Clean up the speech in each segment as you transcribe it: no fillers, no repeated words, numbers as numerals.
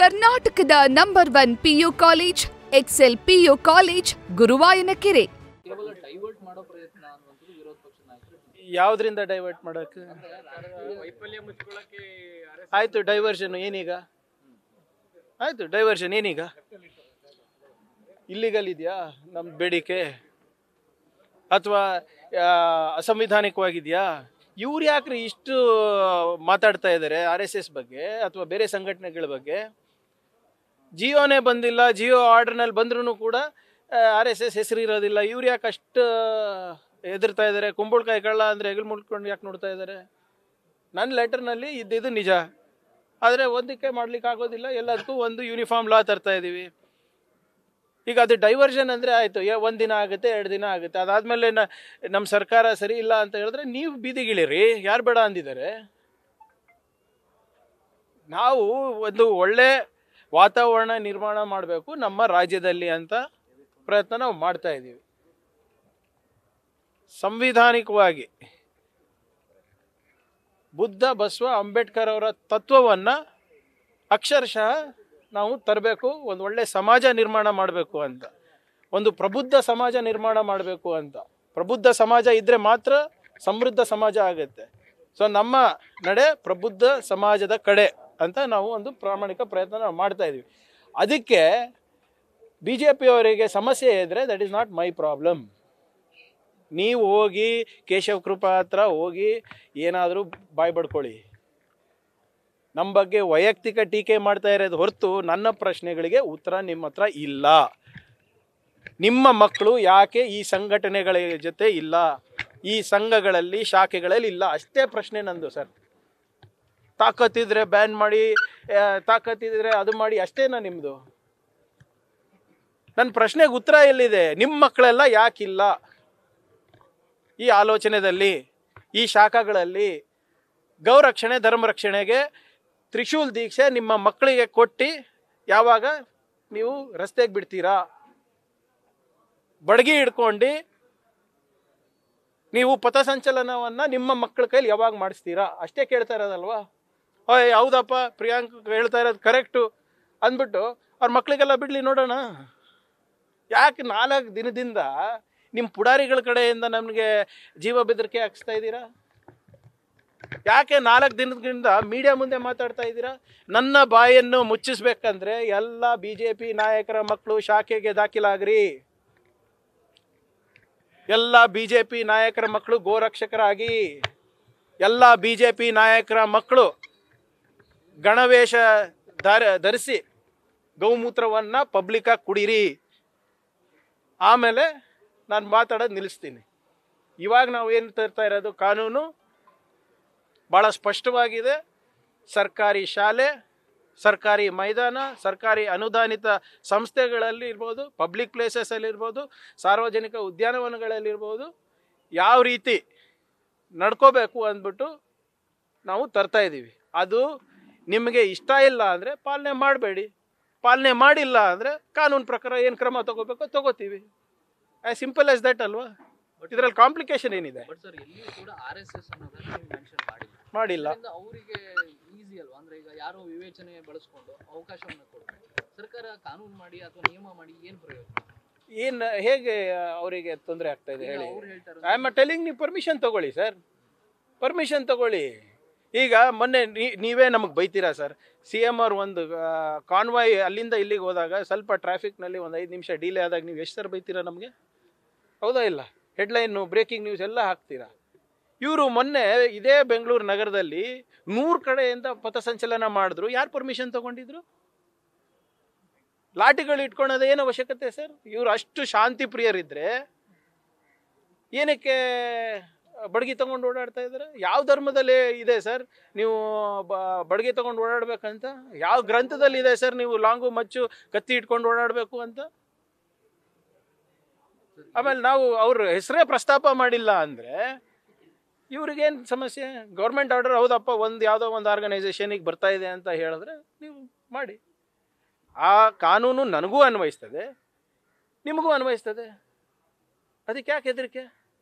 ಕರ್ನಾಟಕದ number 1 PU college Excel PU college Guruvayanakere. ಕೇವಲ divert ಮಾಡೋ ಪ್ರಯತ್ನ ಅನ್ನುವಂಥದ್ದು ವಿರೋಧ ಪಕ್ಷದ ನಾಯಕರು. ಯಾವುದರಿಂದ ಡೈವರ್ಟ್ ಮಾಡೋಕ್ಕೆ? ವೈಫಲ್ಯ ಮುಚ್ಕೊಳ್ಳೋಕೆ ಆಯ್ತು, ಡೈವರ್ಷನ್ ಏನೀಗ? ಆಯ್ತು, ಡೈವರ್ಷನ್ ಏನೀಗ? ಇಲ್ಲಿಗಲ್ ಇದೆಯಾ ನಮ್ಮ ಬೇಡಿಕೆ ಅಥವಾ ಅಸಂವಿಧಾನಿಕವಾಗಿದೆಯಾ? ಇವ್ರು ಯಾಕ್ರಿ ಇಷ್ಟು ಮಾತಾಡ್ತಾ ಇದ್ದಾರೆ RSS ಬಗ್ಗೆ ಅಥವಾ ಬೇರೆ ಸಂಘಟನೆಗಳ ಬಗ್ಗೆ? ಜಿಯೋನೇ ಬಂದಿಲ್ಲ, ಜಿಯೋ ಆರ್ಡರ್ನಲ್ಲಿ ಬಂದ್ರೂ ಕೂಡ RSS ಹೆಸರು ಇರೋದಿಲ್ಲ. ಇವ್ರು ಯಾಕೆ ಅಷ್ಟು ಹೆದರ್ತಾ ಇದ್ದಾರೆ? ಕುಂಬಳಕಾಯಿ ಕಳ್ಳ ಅಂದರೆ ಹೆಗಲು ಮುಟ್ಕೊಂಡು ಯಾಕೆ ನೋಡ್ತಾ ಇದ್ದಾರೆ? ನನ್ನ ಲೆಟರ್ನಲ್ಲಿ ಇದ್ದಿದ್ದು ನಿಜ, ಆದರೆ ಒಂದಕ್ಕೆ ಮಾಡ್ಲಿಕ್ಕೆ ಆಗೋದಿಲ್ಲ. ಎಲ್ಲದಕ್ಕೂ ಒಂದು ಯೂನಿಫಾರ್ಮ್ ಲಾ ತರ್ತಾ ಇದ್ದೀವಿ. ಈಗ ಅದು ಡೈವರ್ಷನ್ ಅಂದರೆ ಆಯಿತು, ಒಂದಿನ ಆಗುತ್ತೆ, 2 ದಿನ ಆಗುತ್ತೆ. ಅದಾದಮೇಲೆ ನಮ್ಮ ಸರ್ಕಾರ ಸರಿ ಇಲ್ಲ ಅಂತ ಹೇಳಿದ್ರೆ ನೀವು ಬೀದಿಗಿಳಿರಿ. ಯಾರು ಬೇಡ ಅಂದಿದ್ದಾರೆ? ನಾವು ಒಂದು ಒಳ್ಳೆ ವಾತಾವರಣ ನಿರ್ಮಾಣ ಮಾಡಬೇಕು ನಮ್ಮ ರಾಜ್ಯದಲ್ಲಿ ಅಂತ ಪ್ರಯತ್ನ ನಾವು ಮಾಡ್ತಾ ಇದ್ದೀವಿ. ಸಂವಿಧಾನಿಕವಾಗಿ ಬುದ್ಧ, ಬಸವ, ಅಂಬೇಡ್ಕರ್ ಅವರ ತತ್ವವನ್ನು ಅಕ್ಷರಶಃ ನಾವು ತರಬೇಕು. ಒಂದು ಒಳ್ಳೆ ಸಮಾಜ ನಿರ್ಮಾಣ ಮಾಡಬೇಕು ಅಂತ, ಒಂದು ಪ್ರಬುದ್ಧ ಸಮಾಜ ನಿರ್ಮಾಣ ಮಾಡಬೇಕು ಅಂತ. ಪ್ರಬುದ್ಧ ಸಮಾಜ ಇದ್ದರೆ ಮಾತ್ರ ಸಮೃದ್ಧ ಸಮಾಜ ಆಗುತ್ತೆ. ಸೊ ನಮ್ಮ ನಡೆ ಪ್ರಬುದ್ಧ ಸಮಾಜದ ಕಡೆ ಅಂತ ನಾವು ಒಂದು ಪ್ರಾಮಾಣಿಕ ಪ್ರಯತ್ನ ನಾವು ಮಾಡ್ತಾ ಇದ್ದೀವಿ. ಅದಕ್ಕೆ BJP ಅವರಿಗೆ ಸಮಸ್ಯೆ ಇದ್ದರೆ that is not my problem. ನೀವು ಹೋಗಿ ಕೇಶವ್ ಕೃಪಾ ಹತ್ರ ಹೋಗಿ ಏನಾದರೂ ಬಾಯ್ ಬಡ್ಕೊಳ್ಳಿ. ನಮ್ಮ ಬಗ್ಗೆ ವೈಯಕ್ತಿಕ ಟೀಕೆ ಮಾಡ್ತಾ ಇರೋದು ಹೊರತು ನನ್ನ ಪ್ರಶ್ನೆಗಳಿಗೆ ಉತ್ತರ ನಿಮ್ಮ ಹತ್ರ ಇಲ್ಲ. ನಿಮ್ಮ ಮಕ್ಕಳು ಯಾಕೆ ಈ ಸಂಘಟನೆಗಳ ಜೊತೆ ಇಲ್ಲ, ಈ ಸಂಘಗಳಲ್ಲಿ ಶಾಖೆಗಳಲ್ಲಿ ಇಲ್ಲ, ಅಷ್ಟೇ ಪ್ರಶ್ನೆ ನಂದು ಸರ್. ತಾಕತ್ತಿದ್ರೆ ಬ್ಯಾನ್ ಮಾಡಿ, ತಾಕತ್ತಿದ್ರೆ ಅದು ಮಾಡಿ, ಅಷ್ಟೇನಾ ನಿಮ್ಮದು? ನನ್ನ ಪ್ರಶ್ನೆಗೆ ಉತ್ತರ ಎಲ್ಲಿದೆ? ನಿಮ್ಮ ಮಕ್ಕಳೆಲ್ಲ ಯಾಕಿಲ್ಲ ಈ ಆಲೋಚನೆಯಲ್ಲಿ, ಈ ಶಾಖೆಗಳಲ್ಲಿ? ಗೌರಕ್ಷಣೆ ಧರ್ಮ ರಕ್ಷಣೆಗೆ ತ್ರಿಶೂಲ್ ದೀಕ್ಷೆ ನಿಮ್ಮ ಮಕ್ಕಳಿಗೆ ಕೊಟ್ಟು ಯಾವಾಗ ನೀವು ರಸ್ತೆಗೆ ಬಿಡ್ತೀರಾ? ಬಡಗಿ ಹಿಡ್ಕೊಂಡು ನೀವು ಪಥಸಂಚಲನವನ್ನು ನಿಮ್ಮ ಮಕ್ಕಳ ಕೈಲಿ ಯಾವಾಗ ಮಾಡಿಸ್ತೀರಾ? ಅಷ್ಟೇ ಕೇಳ್ತಾ ಇರೋದಲ್ವಾ? ಓಯ್ ಹೌದಪ್ಪ, ಪ್ರಿಯಾಂಕ್ ಹೇಳ್ತಾ ಇರೋದು ಕರೆಕ್ಟು ಅಂದ್ಬಿಟ್ಟು ಅವ್ರ ಮಕ್ಕಳಿಗೆಲ್ಲ ಬಿಡಲಿ ನೋಡೋಣ. ಯಾಕೆ 4 ದಿನದಿಂದ ನಿಮ್ಮ ಪುಡಾರಿಗಳ ಕಡೆಯಿಂದ ನಮಗೆ ಜೀವ ಬೆದರಿಕೆ ಹಾಕಿಸ್ತಾ ಇದ್ದೀರಾ? ಯಾಕೆ 4 ದಿನದಿಂದ ಮೀಡಿಯಾ ಮುಂದೆ ಮಾತಾಡ್ತಾ ಇದ್ದೀರಾ? ನನ್ನ ಬಾಯನ್ನು ಮುಚ್ಚಿಸ್ಬೇಕಂದ್ರೆ ಎಲ್ಲ BJP ನಾಯಕರ ಮಕ್ಕಳು ಶಾಖೆಗೆ ದಾಖಲಾಗ್ರಿ. ಎಲ್ಲ BJP ನಾಯಕರ ಮಕ್ಕಳು ಗೋರಕ್ಷಕರಾಗಿ, ಎಲ್ಲ BJP ನಾಯಕರ ಮಕ್ಕಳು ಗಣವೇಷ ಧರಿಸಿ ಗೌಮೂತ್ರವನ್ನು ಪಬ್ಲಿಕ್ಕಾಗಿ ಕುಡೀರಿ. ಆಮೇಲೆ ನಾನು ಮಾತಾಡೋದು ನಿಲ್ಲಿಸ್ತೀನಿ. ಇವಾಗ ನಾವು ಏನು ತರ್ತಾ ಇರೋದು ಕಾನೂನು ಭಾಳ ಸ್ಪಷ್ಟವಾಗಿದೆ. ಸರ್ಕಾರಿ ಶಾಲೆ, ಸರ್ಕಾರಿ ಮೈದಾನ, ಸರ್ಕಾರಿ ಅನುದಾನಿತ ಸಂಸ್ಥೆಗಳಲ್ಲಿ ಇರ್ಬೋದು, ಪಬ್ಲಿಕ್ ಪ್ಲೇಸಸಲ್ಲಿರ್ಬೋದು, ಸಾರ್ವಜನಿಕ ಉದ್ಯಾನವನಗಳಲ್ಲಿರ್ಬೋದು, ಯಾವ ರೀತಿ ನಡ್ಕೋಬೇಕು ಅಂದ್ಬಿಟ್ಟು ನಾವು ತರ್ತಾ ಇದ್ದೀವಿ. ಅದು ನಿಮಗೆ ಇಷ್ಟ ಇಲ್ಲ ಅಂದರೆ ಪಾಲನೆ ಮಾಡಬೇಡಿ. ಪಾಲನೆ ಮಾಡಿಲ್ಲ ಅಂದರೆ ಕಾನೂನು ಪ್ರಕಾರ ಏನು ಕ್ರಮ ತಗೋಬೇಕೋ ತಗೋತೀವಿ. ಆಸ್ ಸಿಂಪಲ್ ಆಸ್ ದಟ್ ಅಲ್ವಾ? ಇದರಲ್ಲಿ ಕಾಂಪ್ಲಿಕೇಶನ್ ಏನಿದೆ? ಬಟ್ ಸರ್, ಎಲ್ಲಿಯೂ ಕೂಡ RSS ಅನ್ನೋದನ್ನ ನೀವು ಮೆನ್ಷನ್ ಮಾಡಿಲ್ಲ. ಅವರಿಗೆ ಈಸಿ ಅಲ್ವಾ? ಅಂದ್ರೆ ಈಗ ಯಾರೋ ವಿವೇಚನೆ ಬಳಸ್ಕೊಂಡು ಅವಕಾಶವನ್ನು ಕೊಡ್ತಾರೆ. ಸರ್ಕಾರ ಕಾನೂನು ಮಾಡಿ ಅಥವಾ ನಿಯಮ ಮಾಡಿ ಏನು ಪ್ರಯೋಜನ? ಹೇಗೆ ಅವರಿಗೆ ತೊಂದರೆ ಆಗ್ತಾ ಇದೆ ಹೇಳಿ? ಅವ್ರು ಹೇಳ್ತಾರೆ ಐ ಆಮ್ ಟೆಲಿಂಗ್, ನೀವು ಪರ್ಮಿಷನ್ ತಗೊಳ್ಳಿ ಸರ್, ಪರ್ಮಿಷನ್ ತಗೊಳ್ಳಿ. ಈಗ ಮೊನ್ನೆ ನೀವೇ ನಮಗೆ ಬೈತೀರಾ ಸರ್. CM ಅವ್ರು ಒಂದು ಕಾನ್ವಾಯ್ ಅಲ್ಲಿಂದ ಇಲ್ಲಿಗೆ ಹೋದಾಗ ಸ್ವಲ್ಪ ಟ್ರಾಫಿಕ್ನಲ್ಲಿ ಒಂದು 5 ನಿಮಿಷ ಡಿಲೇ ಆದಾಗ ನೀವು ಎಷ್ಟು ಸರ್ ಬೈತೀರಾ ನಮಗೆ? ಹೌದಾ ಇಲ್ಲ? ಹೆಡ್ಲೈನು, ಬ್ರೇಕಿಂಗ್ ನ್ಯೂಸ್ ಎಲ್ಲ ಹಾಕ್ತೀರಾ. ಇವರು ಮೊನ್ನೆ ಇದೇ ಬೆಂಗಳೂರು ನಗರದಲ್ಲಿ 100 ಕಡೆಯಿಂದ ಪಥಸಂಚಲನ ಮಾಡಿದ್ರು. ಯಾರು ಪರ್ಮಿಷನ್ ತಗೊಂಡಿದ್ರು? ಲಾಠಿಗಳು ಇಟ್ಕೊಳ್ಳೋದು ಏನು ಅವಶ್ಯಕತೆ ಸರ್? ಇವರು ಅಷ್ಟು ಶಾಂತಿ ಪ್ರಿಯರಿದ್ರೆ ಏನಕ್ಕೆ ಬಡಗಿ ತಗೊಂಡು ಓಡಾಡ್ತಾ ಇದ್ದಾರೆ? ಯಾವ ಧರ್ಮದಲ್ಲಿ ಇದೆ ಸರ್ ನೀವು ಬಡಗಿ ತಗೊಂಡು ಓಡಾಡ್ಬೇಕಂತ? ಯಾವ ಗ್ರಂಥದಲ್ಲಿ ಇದೆ ಸರ್ ನೀವು ಲಾಂಗು ಮಚ್ಚು ಕತ್ತಿ ಇಟ್ಕೊಂಡು ಓಡಾಡಬೇಕು ಅಂತ? ಆಮೇಲೆ ನಾವು ಅವ್ರ ಹೆಸರೇ ಪ್ರಸ್ತಾಪ ಮಾಡಿಲ್ಲ ಅಂದರೆ ಇವ್ರಿಗೇನು ಸಮಸ್ಯೆ? ಗೌರ್ಮೆಂಟ್ ಆರ್ಡರ್ ಹೌದಪ್ಪ, ಯಾವುದೋ ಒಂದು ಆರ್ಗನೈಸೇಷನಿಗೆ ಬರ್ತಾ ಇದೆ ಅಂತ ಹೇಳಿದ್ರೆ ನೀವು ಮಾಡಿ. ಆ ಕಾನೂನು ನನಗೂ ಅನ್ವಯಿಸ್ತದೆ, ನಿಮಗೂ ಅನ್ವಯಿಸ್ತದೆ. ಅದಕ್ಕೆ ಯಾಕೆ ಹೆದರಿಕೆ?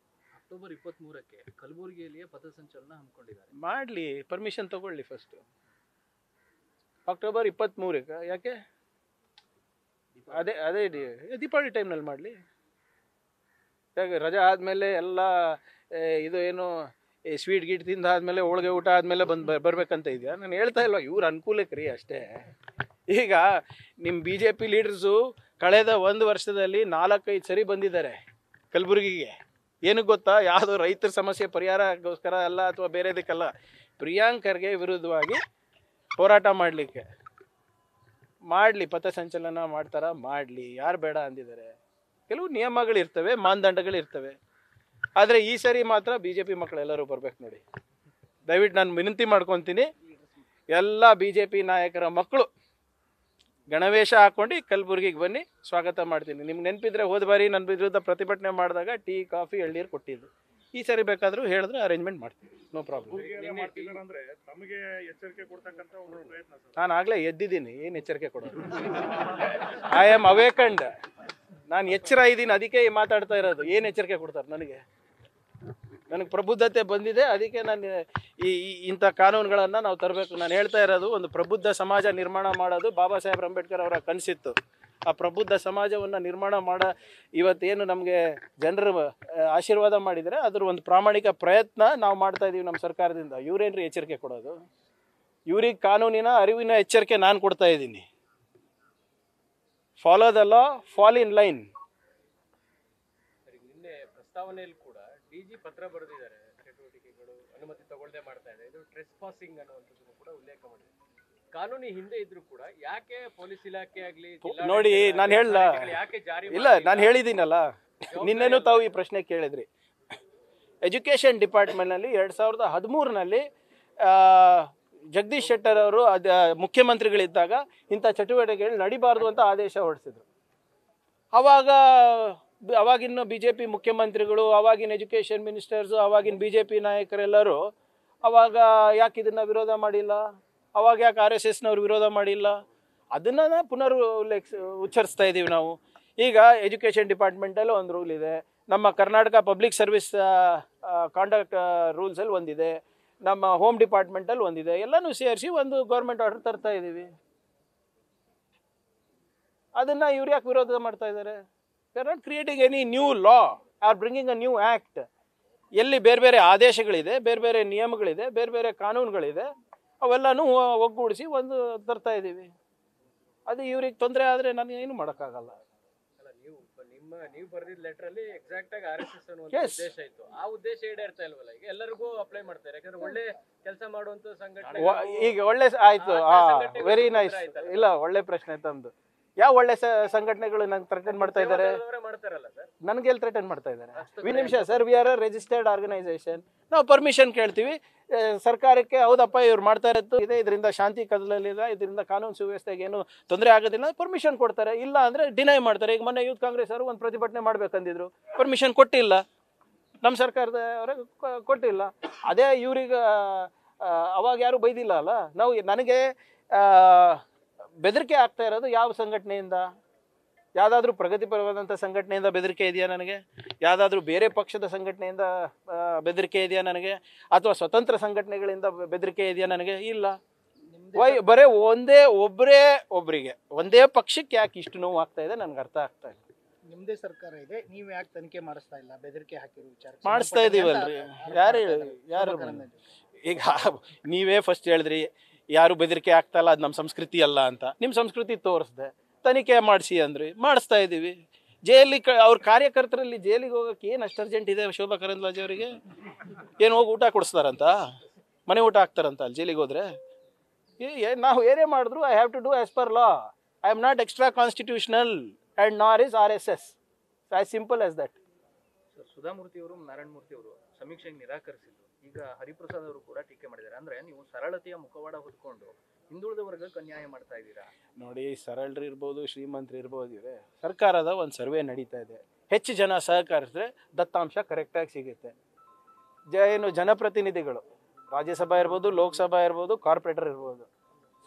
ಅಕ್ಟೋಬರ್ 23ಕ್ಕೆ ಕಲಬುರಗಿಯಲ್ಲಿಯೇ ಪಥಸಂಚಲನ ಹಮ್ಮಿಕೊಂಡಿದ್ದಾರೆ. ಮಾಡಲಿ, ಪರ್ಮಿಷನ್ ತಗೊಳ್ಳಿ ಫಸ್ಟು. ಅಕ್ಟೋಬರ್ 23ಕ್ಕೆ ಯಾಕೆ? ಅದೇ ದೀಪಾವಳಿ ಟೈಮ್ನಲ್ಲಿ ಮಾಡಲಿ. ಯಾಕೆ ರಜಾ ಆದಮೇಲೆ ಎಲ್ಲ ಇದು ಏನು ಸ್ವೀಟ್ ಗೀಟ್ ತಿಂದು ಆದಮೇಲೆ ಹೋಳಿಗೆ ಊಟ ಆದಮೇಲೆ ಬರ್ಬೇಕಂತ ಇದೆಯಾ? ನಾನು ಹೇಳ್ತಾ ಇಲ್ವ, ಇವ್ರ ಅನುಕೂಲಕ್ಕೆ ರೀ ಅಷ್ಟೇ. ಈಗ ನಿಮ್ಮ BJP ಲೀಡರ್ಸು ಕಳೆದ 1 ವರ್ಷದಲ್ಲಿ 4-5 ಸರಿ ಬಂದಿದ್ದಾರೆ ಕಲಬುರಗಿಗೆ. ಏನಕ್ಕೆ ಗೊತ್ತಾ? ಯಾವುದೋ ರೈತರ ಸಮಸ್ಯೆ ಪರಿಹಾರಕ್ಕೋಸ್ಕರ ಅಲ್ಲ ಅಥವಾ ಬೇರೆದಕ್ಕಲ್ಲ, ಪ್ರಿಯಾಂಕ್ ಖರ್ಗೆ ವಿರುದ್ಧವಾಗಿ ಹೋರಾಟ ಮಾಡಲಿಕ್ಕೆ. ಮಾಡಲಿ, ಪಥಸಂಚಲನ ಮಾಡ್ತಾರ, ಮಾಡಲಿ, ಯಾರು ಬೇಡ ಅಂದಿದ್ದಾರೆ. ಕೆಲವು ನಿಯಮಗಳಿರ್ತವೆ, ಮಾನದಂಡಗಳಿರ್ತವೆ. ಆದರೆ ಈ ಸರಿ ಮಾತ್ರ BJP ಮಕ್ಕಳೆಲ್ಲರೂ ಬರ್ಬೇಕು ನೋಡಿ. ದಯವಿಟ್ಟು ನಾನು ವಿನಂತಿ ಮಾಡ್ಕೊತೀನಿ, ಎಲ್ಲ BJP ನಾಯಕರ ಮಕ್ಕಳು ಗಣವೇಶ ಹಾಕ್ಕೊಂಡು ಕಲಬುರಗಿಗೆ ಬನ್ನಿ, ಸ್ವಾಗತ ಮಾಡ್ತೀನಿ. ನಿಮ್ಗೆ ನೆನಪಿದ್ರೆ ಹೋದ ಬಾರಿ ನನ್ನ ವಿರುದ್ಧ ಪ್ರತಿಭಟನೆ ಮಾಡಿದಾಗ ಟೀ, ಕಾಫಿ, ಎಳ್ನೀರು ಕೊಟ್ಟಿದ್ದು. ಈ ಸರಿ ಬೇಕಾದರೂ ಹೇಳಿದ್ರೆ ಅರೇಂಜ್ಮೆಂಟ್ ಮಾಡ್ತೀನಿ, ನೋ ಪ್ರಾಬ್ಲಮ್. ನಾನು ಆಗಲೇ ಎದ್ದಿದ್ದೀನಿ, ಏನು ಎಚ್ಚರಿಕೆ ಕೊಡೋದು? ಐ ಆಮ್ ಅವೇಕಂಡ್, ನಾನು ಎಚ್ಚರ ಇದ್ದೀನಿ, ಅದಕ್ಕೆ ಮಾತಾಡ್ತಾ ಇರೋದು. ಏನು ಎಚ್ಚರಿಕೆ ಕೊಡ್ತಾರೆ ನನಗೆ? ನನಗೆ ಪ್ರಬುದ್ಧತೆ ಬಂದಿದೆ, ಅದಕ್ಕೆ ನಾನು ಇಂಥ ಕಾನೂನುಗಳನ್ನು ನಾವು ತರಬೇಕು. ನಾನು ಹೇಳ್ತಾ ಇರೋದು, ಒಂದು ಪ್ರಬುದ್ಧ ಸಮಾಜ ನಿರ್ಮಾಣ ಮಾಡೋದು ಬಾಬಾ ಸಾಹೇಬ್ ಅಂಬೇಡ್ಕರ್ ಅವರ ಕನಸಿತ್ತು. ಆ ಪ್ರಬುದ್ಧ ಸಮಾಜವನ್ನು ನಿರ್ಮಾಣ ಇವತ್ತೇನು ನಮಗೆ ಜನರು ಆಶೀರ್ವಾದ ಮಾಡಿದರೆ ಅದರ ಒಂದು ಪ್ರಾಮಾಣಿಕ ಪ್ರಯತ್ನ ನಾವು ಮಾಡ್ತಾ ಇದ್ದೀವಿ ನಮ್ಮ ಸರ್ಕಾರದಿಂದ. ಇವರೇನ್ರಿ ಎಚ್ಚರಿಕೆ ಕೊಡೋದು? ಇವ್ರಿಗೆ ಕಾನೂನಿನ ಅರಿವಿನ ಎಚ್ಚರಿಕೆ ನಾನು ಕೊಡ್ತಾ ಇದ್ದೀನಿ. Follow the law, fall in line. ನಿನ್ನೆ ಪ್ರಸ್ತಾವನೆಯಲ್ಲಿ ಕೂಡ DG ಪತ್ರ ಬರೆದಿದ್ದಾರೆ, ಚಟುವಟಿಕೆಗಳು ಅನುಮತಿ ತಗೊಳ್ಳದೆ ಮಾಡ್ತಾ ಇದೆ, ಇದು ಟ್ರೆಸ್ ಪಾಸಿಂಗ್ ಅನ್ನುವಂಥದ್ದನ್ನು ಕೂಡ ಉಲ್ಲೇಖ ಮಾಡಿದೆ. ಕಾನೂನು ಹಿಂದೆ ಇದ್ರೂ ಕೂಡ ಯಾಕೆ ಪೊಲೀಸ್ ಇಲಾಖೆ ಆಗಲಿ ನೋಡಿ, ನಾನು ಹೇಳಲ್ಲ, ಯಾಕೆ ಜಾರಿ ಇಲ್ಲ, ನಾನು ಹೇಳಿದ್ದೀನಲ್ಲ, ನಿನ್ನೆನೂ ತಾವು ಈ ಪ್ರಶ್ನೆ ಕೇಳಿದ್ರಿ. ಎಜುಕೇಷನ್ ಡಿಪಾರ್ಟ್ಮೆಂಟ್ನಲ್ಲಿ 2013ನಲ್ಲಿ ಜಗದೀಶ್ ಶೆಟ್ಟರ್ ಅವರು ಮುಖ್ಯಮಂತ್ರಿಗಳಿದ್ದಾಗ ಇಂಥ ಚಟುವಟಿಕೆಗಳು ನಡಿಬಾರ್ದು ಅಂತ ಆದೇಶ ಹೊರಡಿಸಿದ್ರು. ಅವಾಗಿನ BJP ಮುಖ್ಯಮಂತ್ರಿಗಳು, ಅವಾಗಿನ ಎಜುಕೇಷನ್ ಮಿನಿಸ್ಟರ್ಸು, ಅವಾಗಿನ BJP ನಾಯಕರೆಲ್ಲರೂ ಅವಾಗ ಯಾಕೆ ಇದನ್ನು ವಿರೋಧ ಮಾಡಿಲ್ಲ? ಅವಾಗ ಯಾಕೆ RSSನವ್ರು ವಿರೋಧ ಮಾಡಿಲ್ಲ? ಅದನ್ನು ಉಚ್ಚರಿಸ್ತಾ ಇದ್ದೀವಿ ನಾವು. ಈಗ ಎಜುಕೇಷನ್ ಡಿಪಾರ್ಟ್ಮೆಂಟಲ್ಲಿ ಒಂದು ರೂಲ್ ಇದೆ, ನಮ್ಮ ಕರ್ನಾಟಕ ಪಬ್ಲಿಕ್ ಸರ್ವಿಸ್ ಕಾಂಡಕ್ಟ್ ರೂಲ್ಸಲ್ಲಿ ಒಂದಿದೆ, ನಮ್ಮ ಹೋಮ್ ಡಿಪಾರ್ಟ್ಮೆಂಟಲ್ಲಿ ಒಂದಿದೆ. ಎಲ್ಲನೂ ಸೇರಿಸಿ ಒಂದು ಗೌರ್ಮೆಂಟ್ ಆರ್ಡರ್ ತರ್ತಾ ಇದ್ದೀವಿ. ಅದನ್ನು ಇವ್ರು ಯಾಕೆ ವಿರೋಧ ಮಾಡ್ತಾ ಇದ್ದಾರೆ? They are not creating any new law R bringing a new act. ಎಲ್ಲಿ ಬೇರೆ ಬೇರೆ ಆದೇಶಗಳಿದೆ, ಬೇರೆ ಬೇರೆ ನಿಯಮಗಳಿದೆ, ಬೇರೆ ಬೇರೆ ಕಾನೂನುಗಳಿದೆ, ಅವೆಲ್ಲನೂ ಒಗ್ಗೂಡಿಸಿ ಒಂದು ತರ್ತಾ ಇದ್ದೀವಿ. ಅದು ಇವ್ರಿಗೆ ತೊಂದರೆ ಆದರೆ ನಾನು ಏನು ಮಾಡೋಕ್ಕಾಗಲ್ಲ. ನೀವು ಬರೆದಿದ್ದ ಲೆಟರ್ ಅಲ್ಲಿ ಎಕ್ಸಾಕ್ಟ್ ಆಗಿ RSS ಅನ್ನುವಂತ ಉದ್ದೇಶ ಇತ್ತು. ಆ ಉದ್ದೇಶ ಈಡೇರ್ತಾ ಇಲ್ವಲ್ಲ? ಈಗ ಎಲ್ಲರಿಗೂ ಅಪ್ಲೈ ಮಾಡ್ತಾರೆ, ಯಾಕಂದ್ರೆ ಒಳ್ಳೆ ಕೆಲಸ ಮಾಡುವಂತ ಸಂಘಟನೆ. ಈಗ ಒಳ್ಳೆ ಆಯ್ತು, ವೆರಿ ನೈಸ್. ಇಲ್ಲ, ಒಳ್ಳೆ ಪ್ರಶ್ನೆ ತಮ್ದು. ಯಾವ ಒಳ್ಳೆ ಸಂಘಟನೆಗಳು ನಂಗೆ ಥ್ರೆಟನ್ ಮಾಡ್ತಾ ಇದ್ದಾರೆ? ನನಗೆ ಎಲ್ಲಿ ಥ್ರೆಟನ್ ಮಾಡ್ತಾ ಇದ್ದಾರೆ? ನಿಮಿಷ sir, we are a registered organisation. ನಾವು ಪರ್ಮಿಷನ್ ಕೇಳ್ತೀವಿ ಸರ್ಕಾರಕ್ಕೆ. ಹೌದಪ್ಪ, ಇವ್ರು ಮಾಡ್ತಾ ಇರೋದು ಇದೆ, ಇದರಿಂದ ಶಾಂತಿ ಕದಲಲಿಲ್ಲ, ಇದರಿಂದ ಕಾನೂನು ಸುವ್ಯವಸ್ಥೆಗೆ ಏನು ತೊಂದರೆ ಆಗೋದಿಲ್ಲ, ಪರ್ಮಿಷನ್ ಕೊಡ್ತಾರೆ. ಇಲ್ಲ ಅಂದರೆ ಡಿನೈ ಮಾಡ್ತಾರೆ. ಈಗ ಮೊನ್ನೆ ಯೂತ್ ಕಾಂಗ್ರೆಸ್ ಅವರು ಒಂದು ಪ್ರತಿಭಟನೆ ಮಾಡ್ಬೇಕಂದಿದ್ರು, ಪರ್ಮಿಷನ್ ಕೊಟ್ಟಿಲ್ಲ, ನಮ್ಮ ಸರ್ಕಾರದವರೆಗೆ ಕೊಟ್ಟಿಲ್ಲ. ಅದೇ ಇವ್ರಿಗೆ ಅವಾಗ ಯಾರು ಬೈದಿಲ್ಲ ಅಲ್ಲ. ನಾವು ನನಗೆ ಬೆದರಿಕೆ ಆಗ್ತಾ ಇರೋದು ಯಾವ ಸಂಘಟನೆಯಿಂದ? ಯಾವುದಾದ್ರೂ ಪ್ರಗತಿಪರವಾದಂಥ ಸಂಘಟನೆಯಿಂದ ಬೆದರಿಕೆ ಇದೆಯಾ ನನಗೆ? ಯಾವುದಾದ್ರೂ ಬೇರೆ ಪಕ್ಷದ ಸಂಘಟನೆಯಿಂದ ಬೆದರಿಕೆ ಇದೆಯಾ ನನಗೆ? ಅಥವಾ ಸ್ವತಂತ್ರ ಸಂಘಟನೆಗಳಿಂದ ಬೆದರಿಕೆ ಇದೆಯಾ ನನಗೆ? ಇಲ್ಲ. ಬರೀ ಒಬ್ಬರಿಗೆ ಒಂದೇ ಪಕ್ಷಕ್ಕೆ ಯಾಕೆ ಇಷ್ಟು ನೋವು ಆಗ್ತಾ ಇದೆ ನನಗೆ ಅರ್ಥ ಆಗ್ತಾ ಇಲ್ಲ. ನಿಮ್ಮದೇ ಸರ್ಕಾರ ಇದೆ, ನೀವು ಯಾಕೆ ತನಿಖೆ ಮಾಡಿಸ್ತಾ ಇಲ್ಲ? ಬೆದರಿಕೆ ಹಾಕಿರೋ ವಿಚಾರ ಮಾಡಿಸ್ತಾ ಇದೀವಲ್ರಿ. ಯಾರು ಈಗ ನೀವೇ ಫಸ್ಟ್ ಹೇಳಿದ್ರಿ ಯಾರು ಬೆದರಿಕೆ ಆಗ್ತಾ ಇಲ್ಲ, ಅದು ನಮ್ಮ ಸಂಸ್ಕೃತಿ ಅಲ್ಲ ಅಂತ. ನಿಮ್ಮ ಸಂಸ್ಕೃತಿ ತೋರಿಸ್ದೆ, ತನಿಖೆ ಮಾಡಿಸಿ ಅಂದ್ರಿ, ಮಾಡಿಸ್ತಾ ಇದ್ದೀವಿ. ಅವ್ರ ಕಾರ್ಯಕರ್ತರಲ್ಲಿ ಜೈಲಿಗೆ ಹೋಗೋಕೆ ಏನು ಅಷ್ಟು ಅರ್ಜೆಂಟ್ ಇದೆ ಶೋಭಾ ಕರಂದ್ಲಾಜೆ ಅವರಿಗೆ? ಏನು ಹೋಗಿ ಊಟ ಕೊಡಿಸ್ತಾರಂತ, ಮನೆ ಊಟ ಹಾಕ್ತಾರಂತ ಅಲ್ಲಿ ಜೈಲಿಗೆ ಹೋದ್ರೆ? ನಾವು ಏನೇ ಮಾಡಿದ್ರು I have to do as per law. I am not extra constitutional and nor is RSS. As simple as that. Sudha Murthy ಅವರು, ನಾರಾಯಣ ಮೂರ್ತಿ ಅವರು ಸಮೀಕ್ಷೆಗೆ ನಿರಾಕರಿಸಿದ್ರು. ಈಗ ಹರಿಪ್ರಸಾದ್ ಅವರು ಕೂಡ ಟೀಕೆ ಮಾಡಿದ್ದಾರೆ. ಅಂದ್ರೆ ನೀವು ಸರಳತೆಯ ಮುಖವಾಡ ಹೊತ್ಕೊಂಡು ಹಿಂದುಳಿದ ವರ್ಗಕ್ಕೆ ಅನ್ಯಾಯ ಮಾಡ್ತಾ ಇದ್ದೀರಾ. ನೋಡಿ, ಸರಳರು ಇರ್ಬೋದು, ಶ್ರೀಮಂತರು ಇರ್ಬೋದು, ಇವೆ ಸರ್ಕಾರದ ಒಂದು ಸರ್ವೆ ನಡೀತಾ ಇದೆ. ಹೆಚ್ಚು ಜನ ಸಹಕರಿಸಿದ್ರೆ ದತ್ತಾಂಶ ಕರೆಕ್ಟಾಗಿ ಸಿಗುತ್ತೆ. ಜನಪ್ರತಿನಿಧಿಗಳು, ರಾಜ್ಯಸಭಾ ಇರ್ಬೋದು, ಲೋಕಸಭಾ ಇರ್ಬೋದು, ಕಾರ್ಪೊರೇಟರ್ ಇರ್ಬೋದು,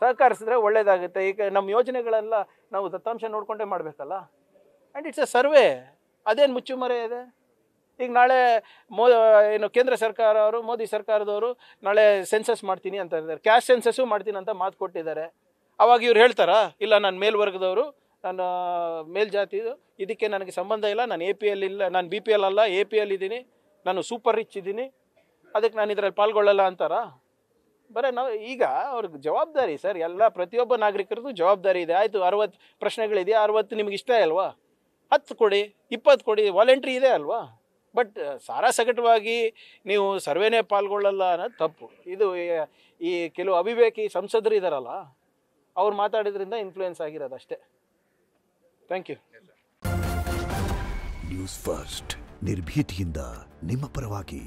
ಸಹಕರಿಸಿದ್ರೆ ಒಳ್ಳೇದಾಗುತ್ತೆ. ಈಗ ನಮ್ಮ ಯೋಜನೆಗಳೆಲ್ಲ ನಾವು ದತ್ತಾಂಶ ನೋಡ್ಕೊಂಡೇ ಮಾಡಬೇಕಲ್ಲ. And it's A survey. ಅದೇನು ಮುಚ್ಚುಮರೆ ಇದೆ? ಈಗ ನಾಳೆ ಕೇಂದ್ರ ಸರ್ಕಾರ ಅವರು, ಮೋದಿ ಸರ್ಕಾರದವರು ನಾಳೆ ಸೆನ್ಸಸ್ ಮಾಡ್ತೀನಿ ಅಂತ ಇದ್ದಾರೆ, ಕ್ಯಾಶ್ ಸೆನ್ಸಸ್ಸು ಮಾಡ್ತೀನಿ ಅಂತ ಮಾತು ಕೊಟ್ಟಿದ್ದಾರೆ. ಅವಾಗ ಇವ್ರು ಹೇಳ್ತಾರಾ ಇಲ್ಲ ನಾನು ಮೇಲ್ವರ್ಗದವರು, ನಾನು ಮೇಲ್ಜಾತಿದು, ಇದಕ್ಕೆ ನನಗೆ ಸಂಬಂಧ ಇಲ್ಲ, ನಾನು APL ಇಲ್ಲ, ನಾನು BPL ಅಲ್ಲ APL ಇದ್ದೀನಿ, ನಾನು ಸೂಪರ್ ರಿಚ್ ಇದ್ದೀನಿ, ಅದಕ್ಕೆ ನಾನು ಇದರಲ್ಲಿ ಪಾಲ್ಗೊಳ್ಳಲ್ಲ ಅಂತಾರಾ? ಬರೀ ನಾವು ಈಗ ಅವ್ರಿಗೆ ಜವಾಬ್ದಾರಿ ಸರ್, ಎಲ್ಲ ಪ್ರತಿಯೊಬ್ಬ ನಾಗರಿಕರದ್ದು ಜವಾಬ್ದಾರಿ ಇದೆ. ಆಯಿತು 60 ಪ್ರಶ್ನೆಗಳಿದೆಯಾ, 60 ನಿಮ್ಗೆ ಇಷ್ಟ ಅಲ್ವಾ, 10 ಕೊಡಿ, 20 ಕೊಡಿ, ವಾಲಂಟ್ರಿ ಇದೆ ಅಲ್ವಾ. ಬಟ್ ಸಾರಾಸಗಟವಾಗಿ ನೀವು ಸರ್ವೇನೇ ಪಾಲ್ಗೊಳ್ಳಲ್ಲ ಅನ್ನೋದು ತಪ್ಪು. ಇದು ಈ ಕೆಲವು ಅವಿವೇಕಿ ಸಂಸದರು ಇದ್ದಾರಲ್ಲ, ಅವ್ರು ಮಾತಾಡಿದ್ರಿಂದ ಇನ್ಫ್ಲೂಯೆನ್ಸ್ ಆಗಿರೋದು ಅಷ್ಟೇ. Thank you. ನ್ಯೂಸ್ ಫಸ್ಟ್ ನಿರ್ಭೀತಿಯಿಂದ ನಿಮ್ಮ ಪರವಾಗಿ.